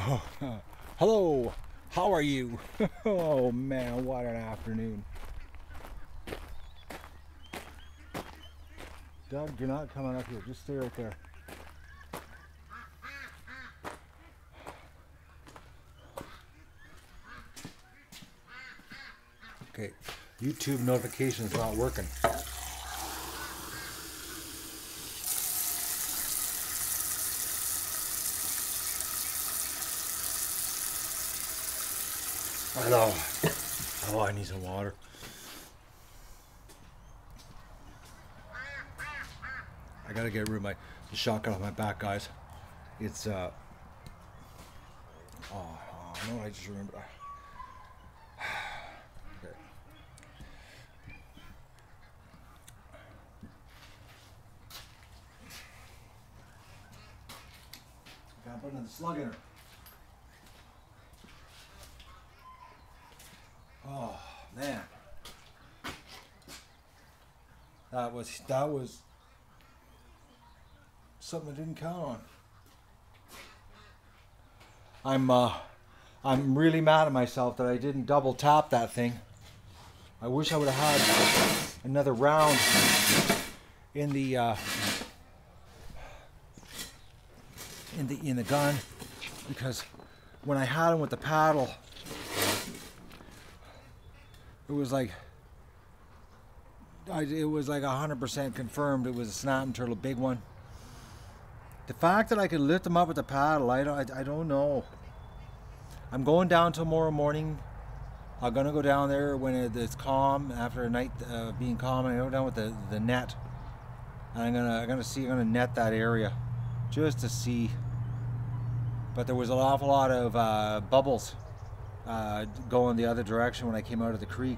Oh, hello, how are you? Oh man, what an afternoon. Doug, you're not coming up here. Just stay right there. Okay, YouTube notification's not working. Hello. Oh, I need some water. I gotta get rid of the shotgun off my back, guys. It's oh, no, I just remember. Okay. Gotta put another slug in her. Oh man, that was something I didn't count on. I'm really mad at myself that I didn't double tap that thing. I wish I would have had another round in the in the gun, because when I had him with the paddle, it was like 100% confirmed it was a snapping turtle, big one. The fact that I could lift them up with the paddle, I don't know. I'm going down tomorrow morning. I'm gonna go down there when it's calm, after a night being calm, and I go down with the net, and I'm gonna net that area just to see. But there was an awful lot of bubbles going the other direction when I came out of the creek.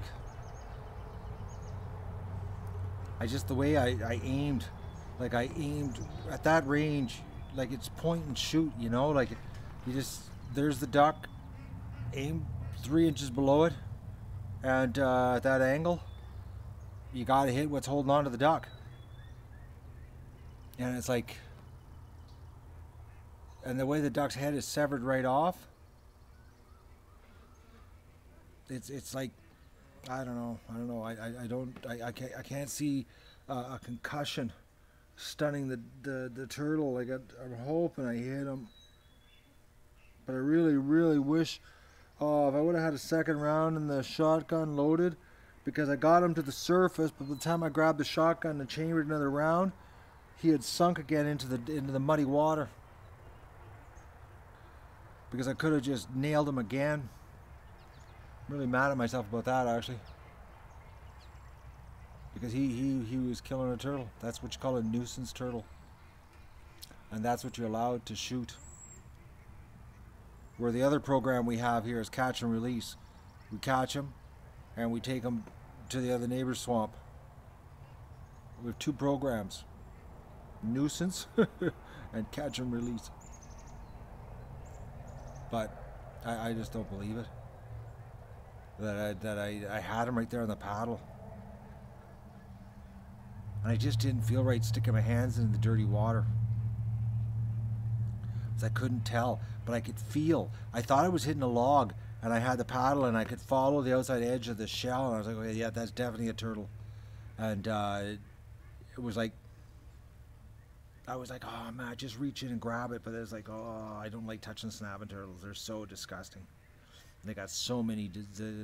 The way I aimed, like I aimed at that range, like it's point and shoot, you know, like there's the duck, aim 3 inches below it, and at that angle, you gotta hit what's holding on to the duck. And it's like, and the way the duck's head is severed right off, it's like, I don't know. I can't see a concussion stunning the turtle. Like I'm hoping I hit him, but I really wish. Oh, if I would have had a second round and the shotgun loaded, because I got him to the surface, but by the time I grabbed the shotgun and chambered another round, he had sunk again into the muddy water. Because I could have just nailed him again. I'm really mad at myself about that, actually. Because he was killing a turtle. That's what you call a nuisance turtle. And that's what you're allowed to shoot. Where the other program we have here is catch and release. We catch them and we take them to the other neighbor's swamp. We have 2 programs. Nuisance and catch and release. But I just don't believe it. That I had him right there on the paddle. And I just didn't feel right sticking my hands in the dirty water. I couldn't tell, but I could feel. I thought I was hitting a log, and I had the paddle, and I could follow the outside edge of the shell, and I was like, okay, yeah, that's definitely a turtle. And it was like, I was like, oh man, just reach in and grab it, but it was like, oh, I don't like touching snapping turtles. They're so disgusting. They got so many,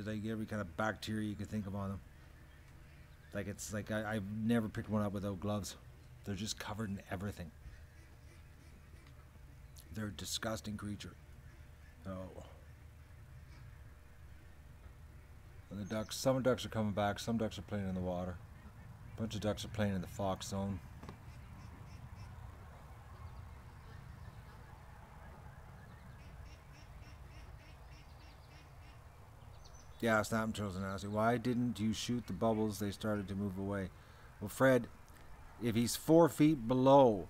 like every kind of bacteria you could think of on them. Like it's like I've never picked one up without gloves. They're just covered in everything. They're a disgusting creature. Oh. And the ducks, some ducks are coming back, some ducks are playing in the water. A bunch of ducks are playing in the fox zone. Yeah, snapping turtles are nasty. Why didn't you shoot the bubbles? They started to move away. Well, Fred, if he's 4 feet below,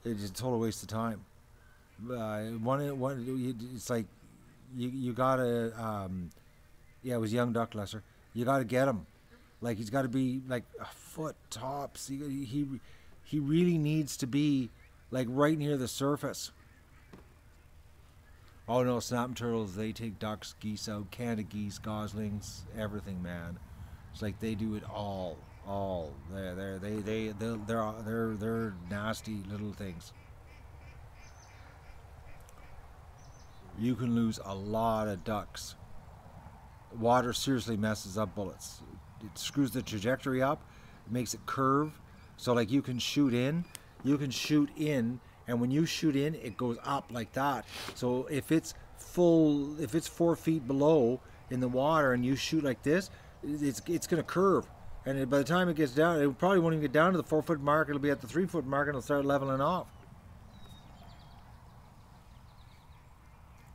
it's a total waste of time. It's like you gotta. Yeah, it was young duck, lesser. You gotta get him. Like he's got to be like a foot tops. He really needs to be like right near the surface. Oh no, snapping turtles, they take ducks, geese out, Canada geese, goslings, everything, man. It's like they do it all. All. They're nasty little things. You can lose a lot of ducks. Water seriously messes up bullets. It screws the trajectory up. It makes it curve. So like you can shoot in, and when you shoot in, it goes up like that. So if it's full, if it's 4 feet below in the water, and you shoot like this, it's gonna curve. And by the time it gets down, it probably won't even get down to the 4 foot mark. It'll be at the 3 foot mark, and it'll start leveling off.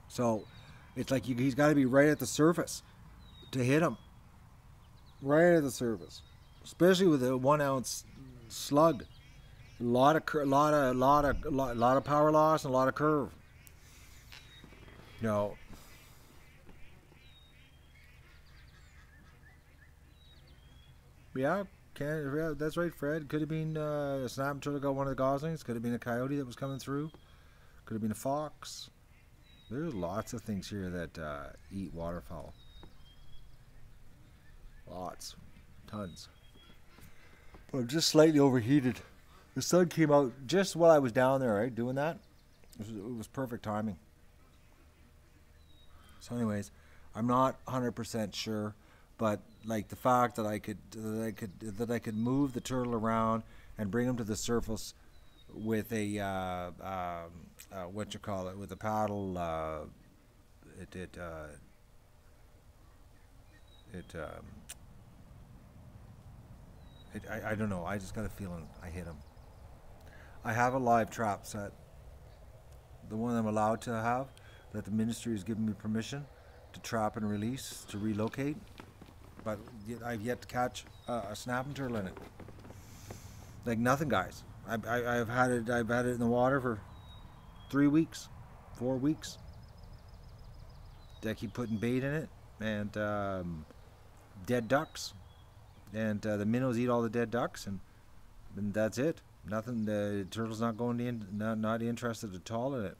So it's like he's got to be right at the surface to hit him. Right at the surface, especially with a 1 ounce slug. A lot of power loss and a lot of curve. No. Yeah, yeah, that's right, Fred. Could have been a snapping turtle got one of the goslings. Could have been a coyote that was coming through. Could have been a fox. There's lots of things here that eat waterfowl. Lots. Tons. But I'm just slightly overheated. The sun came out just while I was down there, right, doing that. It was perfect timing. So anyways, I'm not 100% sure, but like the fact that I could move the turtle around and bring him to the surface with a what you call it, with a paddle, I don't know. I just got a feeling I hit him. I have a live trap set, the one I'm allowed to have, that the ministry has given me permission to trap and release, to relocate, but I've yet to catch a snapping turtle in it. Like nothing, guys. I've had it in the water for 3 weeks, 4 weeks. I keep putting bait in it, and dead ducks, and the minnows eat all the dead ducks, and that's it. Nothing. The turtle's not going in, not interested at all in it.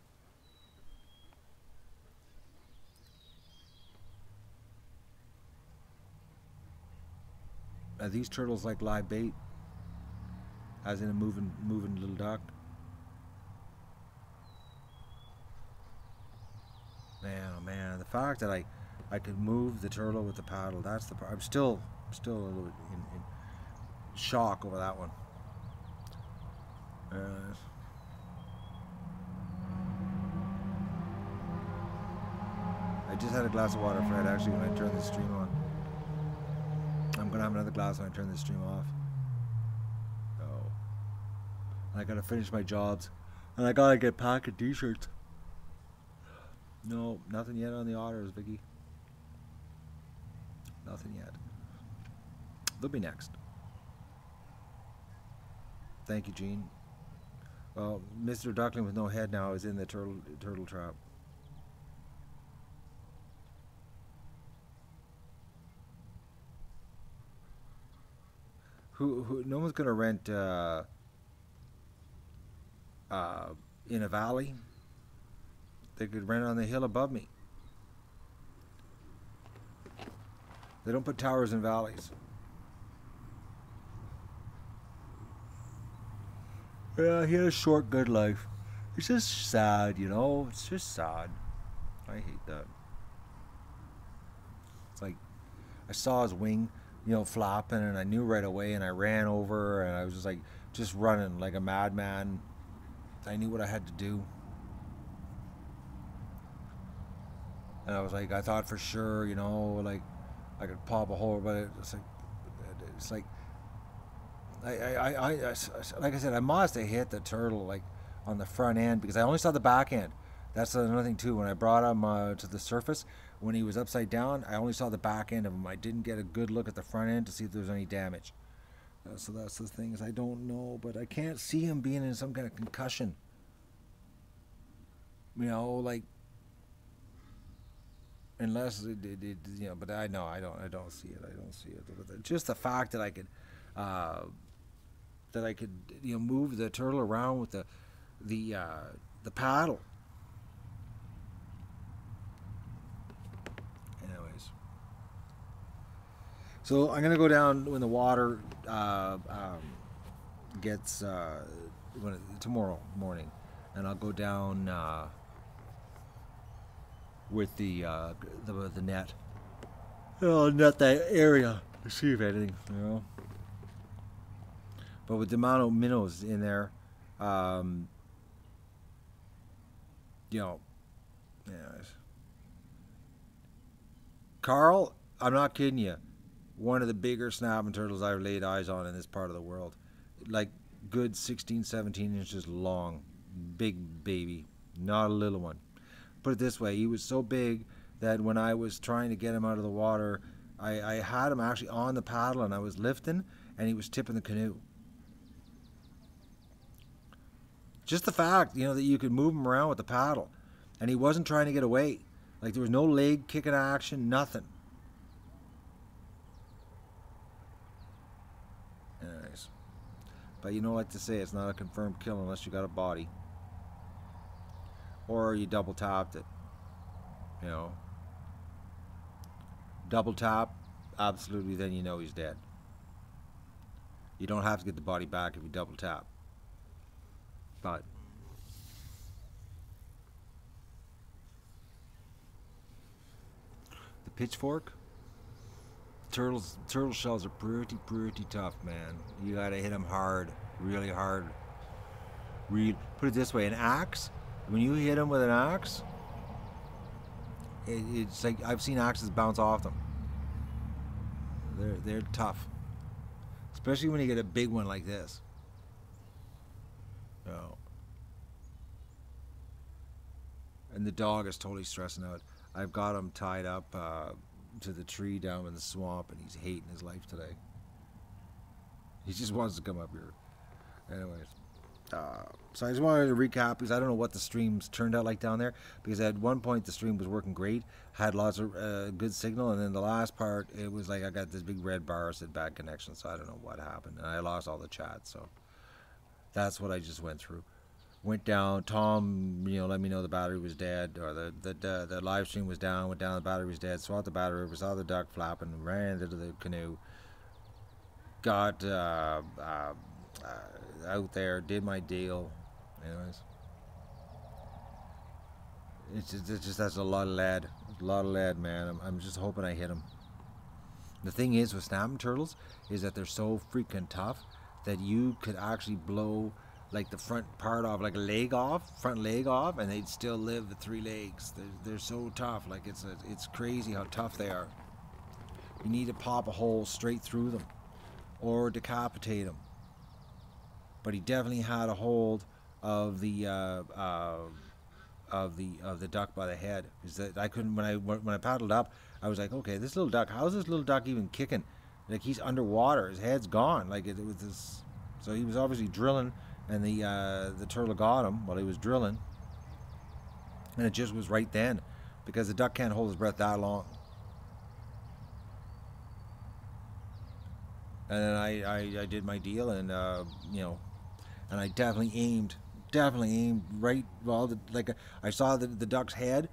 These turtles like live bait, as in a moving little duck. Man, oh man, the fact that I could move the turtle with the paddle, that's the part. I'm still a little in shock over that one. I just had a glass of water, Fred, actually, when I turned the stream on. I'm gonna have another glass when I turn the stream off. Oh. I gotta finish my jobs. And I gotta get packing t-shirts. No, nothing yet on the otters, Vicky. Nothing yet. They'll be next. Thank you, Gene. Well, Mr. Duckling with no head now is in the turtle trap. Who? No one's gonna rent in a valley. They could rent on the hill above me. They don't put towers in valleys. Yeah, he had a short, good life. It's just sad, you know? It's just sad. I hate that. It's like, I saw his wing, you know, flapping, and I knew right away, and I ran over, and I was just running like a madman. I knew what I had to do. And I was like, I thought for sure, you know, like, I could pop a hole, but it's like, like I said, I must have hit the turtle like on the front end because I only saw the back end. That's another thing too. When I brought him to the surface, when he was upside down, I only saw the back end of him. I didn't get a good look at the front end to see if there was any damage. So that's the thing, is I don't know, but I can't see him being in some kind of concussion. You know, like, unless you know. But I know I don't see it. I don't see it. But just the fact that I could. You know, move the turtle around with the paddle. So I'm gonna go down when the water gets tomorrow morning, and I'll go down with the net. I'll net that area to see if anything, But with the amount of minnows in there, um, you know, anyways. Carl, I'm not kidding you. One of the bigger snapping turtles I've laid eyes on in this part of the world. Like good 16, 17 inches long. Big baby. Not a little one. Put it this way, he was so big that when I was trying to get him out of the water, I had him actually on the paddle and I was lifting and he was tipping the canoe. Just the fact, that you could move him around with the paddle and he wasn't trying to get away. Like there was no leg kicking action, nothing. Anyways. But like to say, it's not a confirmed kill unless you got a body. Or you double tapped it. Double tap, absolutely, then he's dead. You don't have to get the body back if you double tap. But the pitchfork, turtle shells are pretty tough, man. You gotta hit them hard, really hard. Put it this way, an axe, when you hit them with an axe, it's like I've seen axes bounce off them. They're tough, especially when you get a big one like this. And the dog is totally stressing out. I've got him tied up to the tree down in the swamp, and he's hating his life today. He just wants to come up here. Anyways, so I just wanted to recap because I don't know what the streams turned out like down there. Because at one point the stream was working great, had lots of good signal, and then the last part it was like I got this big red bar said bad connection. So I don't know what happened, and I lost all the chat. So that's what I just went through. Went down. Tom, let me know the battery was dead, or the live stream was down. Went down, the battery was dead. Swapped the battery over, saw the duck flapping, ran into the canoe. Got out there, did my deal. Anyways, it's just that's a lot of lead, man. I'm just hoping I hit him. The thing is with snapping turtles is that they're so freaking tough that you could actually blow like the front part off, like a front leg off, and they'd still live with 3 legs. They're so tough. Like it's crazy how tough they are. You need to pop a hole straight through them, or decapitate them. But he definitely had a hold of the duck by the head. Is that I couldn't when I paddled up, I was like, okay, this little duck. How is this little duck even kicking? Like he's underwater. His head's gone. Like it was this. So he was obviously drilling. And the turtle got him while he was drilling, and it just was right then, because the duck can't hold his breath that long. And then I did my deal, and and I definitely aimed right. Well, I saw the duck's head,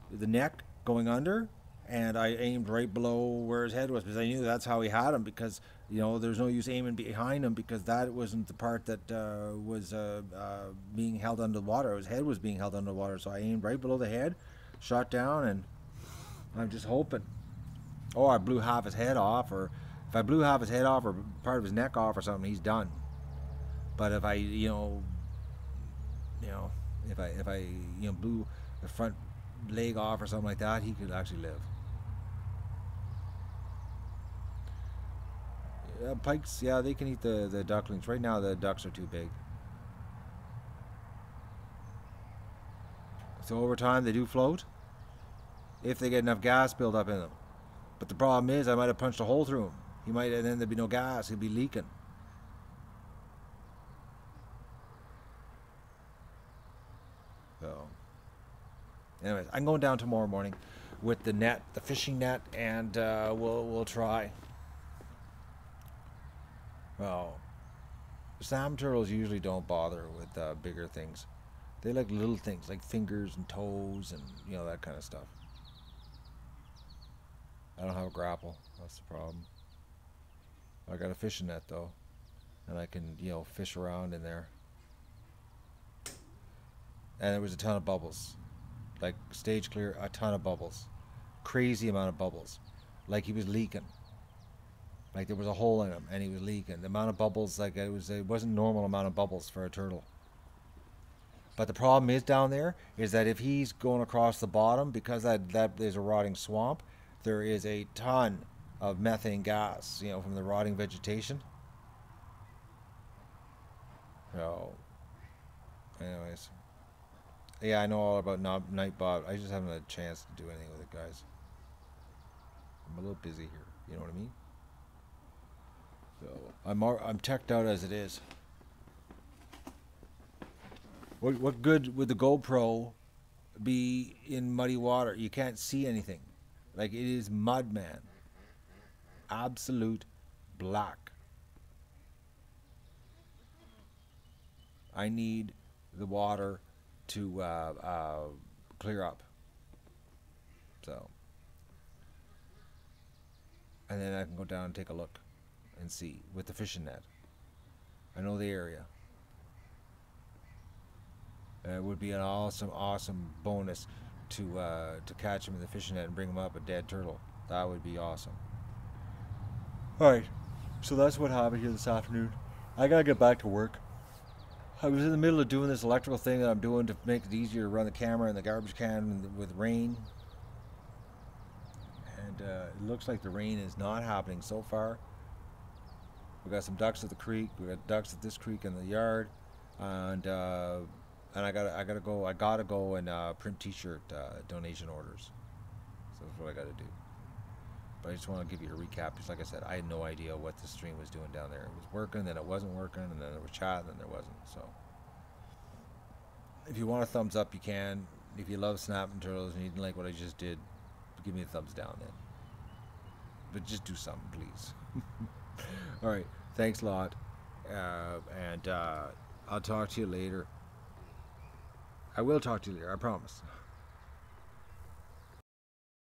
the neck going under, and I aimed right below where his head was because I knew that's how he had him. Because there's no use aiming behind him because that wasn't the part that was being held under the water. His head was being held under the water, so I aimed right below the head, shot down, and I'm just hoping. Oh, I blew half his head off, or if I blew half his head off or part of his neck off or something, he's done. But if I, if I blew the front leg off or something like that, he could actually live. Pikes, yeah, they can eat the ducklings. Right now, the ducks are too big. So over time, they do float if they get enough gas built up in them. But the problem is, I might have punched a hole through him. And then there'd be no gas. He'd be leaking. So, anyways, I'm going down tomorrow morning with the net, the fishing net, and we'll try. Well, salmon turtles usually don't bother with bigger things. They like little things like fingers and toes and that kind of stuff. I don't have a grapple. That's the problem. I got a fishing net though, and I can, you know, fish around in there. And there was a ton of bubbles, like stage clear, a ton of bubbles, crazy amount of bubbles, like he was leaking. Like there was a hole in him and he was leaking. The amount of bubbles, like it wasn't normal amount of bubbles for a turtle. But the problem is down there is that if he's going across the bottom, because that there's a rotting swamp, there is a ton of methane gas, you know, from the rotting vegetation. So, anyways, yeah, I know all about night bob. I just haven't had a chance to do anything with it, guys. I'm a little busy here. You know what I mean? So I'm teched out as it is. What good would the GoPro be in muddy water? You can't see anything. Like it is mud, man. Absolute black. I need the water to clear up. So, and then I can go down and take a look and see with the fishing net. I know the area. It would be an awesome bonus to catch him in the fishing net and bring him up a dead turtle. That would be awesome. All right, so that's what happened here this afternoon. I gotta get back to work. I was in the middle of doing this electrical thing that I'm doing to make it easier to run the camera and the garbage can with rain. And it looks like the rain is not happening so far. We got some ducks at the creek. We got ducks at this creek in the yard, and I gotta go and print T-shirt donation orders. So that's what I gotta do. But I just want to give you a recap because, like I said, I had no idea what the stream was doing down there. It was working, then it wasn't working, and then there was chat, and then there wasn't. So, if you want a thumbs up, you can. If you love snapping turtles and you didn't like what I just did, give me a thumbs down then. But just do something, please. All right, thanks a lot, and I'll talk to you later. I will talk to you later, I promise.